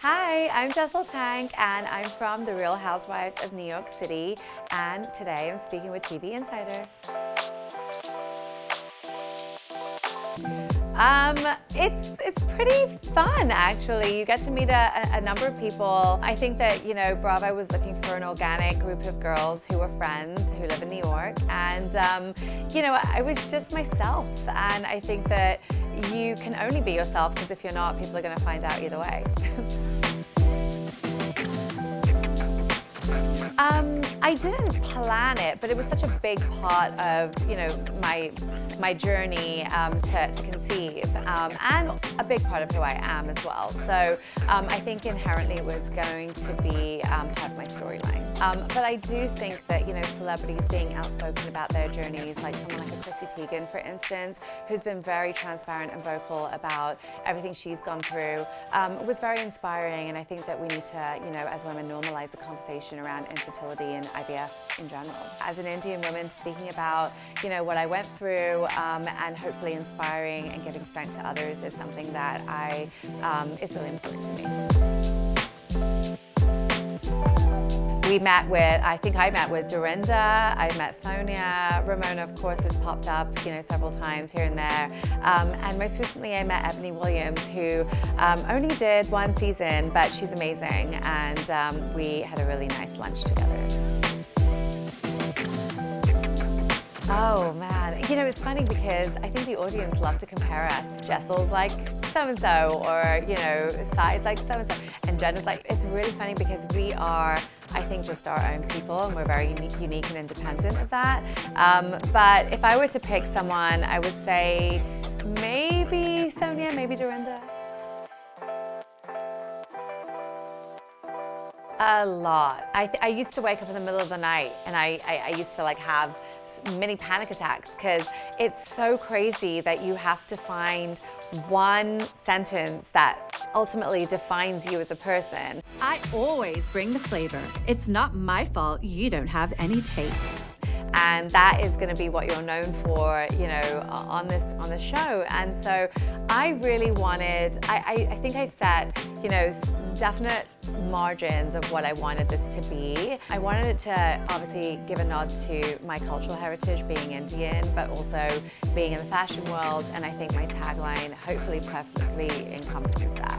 Hi, I'm Jessel Taank, and I'm from The Real Housewives of New York City, and today I'm speaking with TV Insider. It's pretty fun, actually. You get to meet a number of people. I think that, Bravo was looking for an organic group of girls who were friends, who live in New York, and, I was just myself, and I think that you can only be yourself, because if you're not, people are going to find out either way. I didn't plan it, but it was such a big part of, my journey to conceive, and a big part of who I am as well. So I think inherently it was going to be part of my storyline. But I do think that, celebrities being outspoken about their journeys, like someone like a Chrissy Teigen, for instance, who's been very transparent and vocal about everything she's gone through, was very inspiring. And I think that we need to, as women, normalize the conversation around infertility and IVF in general. As an Indian woman, speaking about, what I went through, and hopefully inspiring and giving strength to others is something that is really important to me. I met with Dorinda, I met Sonia, Ramona of course has popped up, several times here and there. And most recently I met Ebony Williams, who only did one season, but she's amazing, and we had a really nice lunch together. Oh man, it's funny because I think the audience love to compare us. Jessel's like so-and-so, or Sai's like so-and-so, and Jenna's like, it's really funny because we are, I think, just our own people, and we're very unique and independent of that. But if I were to pick someone, I would say maybe Sonia, maybe Dorinda. A lot. I used to wake up in the middle of the night, and I used to have mini panic attacks, because it's so crazy that you have to find one sentence that ultimately defines you as a person. I always bring the flavor. It's not my fault you don't have any taste. And that is going to be what you're known for, on this show. And so I really wanted, I think I set, definite margins of what I wanted this to be. I wanted it to obviously give a nod to my cultural heritage, being Indian, but also being in the fashion world. And I think my tagline hopefully perfectly encompasses that.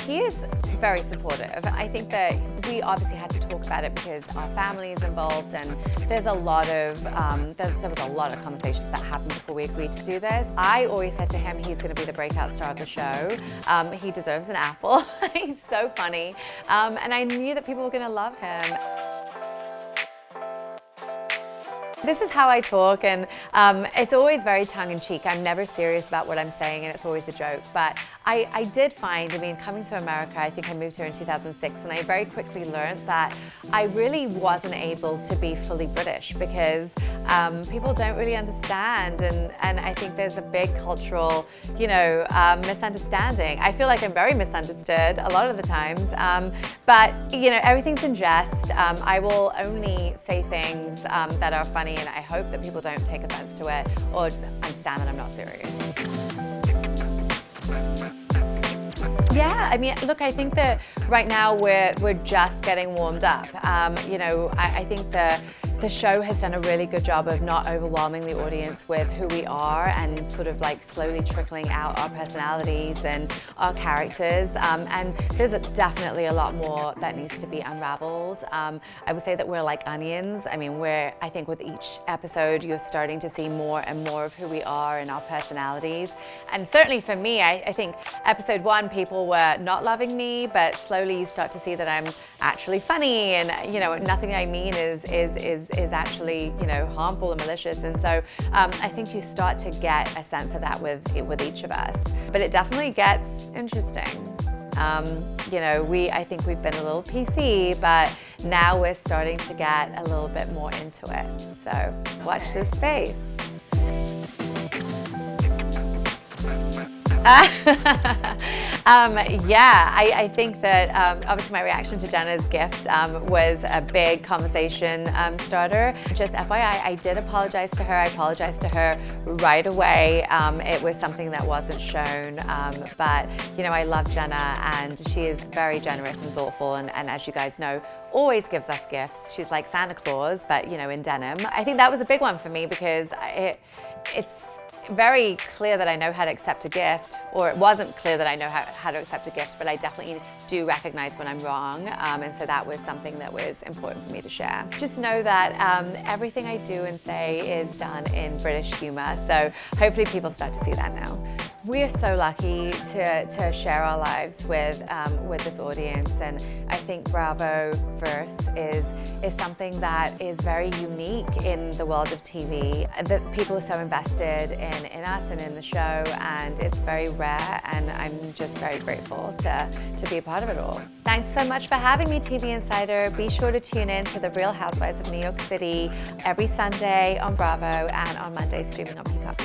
He is very supportive. I think that we obviously had to talk about it because our family is involved, and there's a lot of there was a lot of conversations that happened before we agreed to do this. I always said to him he's going to be the breakout star of the show. He deserves an apple. He's so funny, and I knew that people were going to love him. This is how I talk, and it's always very tongue-in-cheek. I'm never serious about what I'm saying, and it's always a joke. But I did find, coming to America, I think I moved here in 2006, and I very quickly learned that I really wasn't able to be fully British, because people don't really understand, and I think there's a big cultural, misunderstanding. I feel like I'm very misunderstood a lot of the times, but everything's in jest. I will only say things that are funny, and I hope that people don't take offense to it or understand that I'm not serious. Yeah, look, I think that right now we're just getting warmed up. I think the show has done a really good job of not overwhelming the audience with who we are, and sort of slowly trickling out our personalities and our characters. And there's definitely a lot more that needs to be unraveled. I would say that we're like onions. I think with each episode, you're starting to see more and more of who we are and our personalities. And certainly for me, I think episode 1, people were not loving me, but slowly you start to see that I'm actually funny, and nothing I mean is actually harmful or malicious. And so I think you start to get a sense of that with each of us. But it definitely gets interesting. I think we've been a little PC, but now we're starting to get a little bit more into it. So watch this space. Yeah, I think that obviously my reaction to Jenna's gift was a big conversation starter. Just FYI, I did apologize to her. I apologized to her right away. It was something that wasn't shown, but you know, I love Jenna, and she is very generous and thoughtful, and as you guys know, always gives us gifts. She's like Santa Claus, but you know, in denim. I think that was a big one for me because it's very clear that I know how to accept a gift, or it wasn't clear that I know how to accept a gift, but I definitely do recognize when I'm wrong, and so that was something that was important for me to share. Just know that everything I do and say is done in British humor, so hopefully people start to see that now. We are so lucky to share our lives with this audience, and I think Bravo Verse is something that is very unique in the world of TV. That people are so invested in us and in the show, and it's very rare, and I'm just very grateful to be a part of it all. Thanks so much for having me, TV Insider. Be sure to tune in to The Real Housewives of New York City every Sunday on Bravo and on Mondays streaming on Peacock.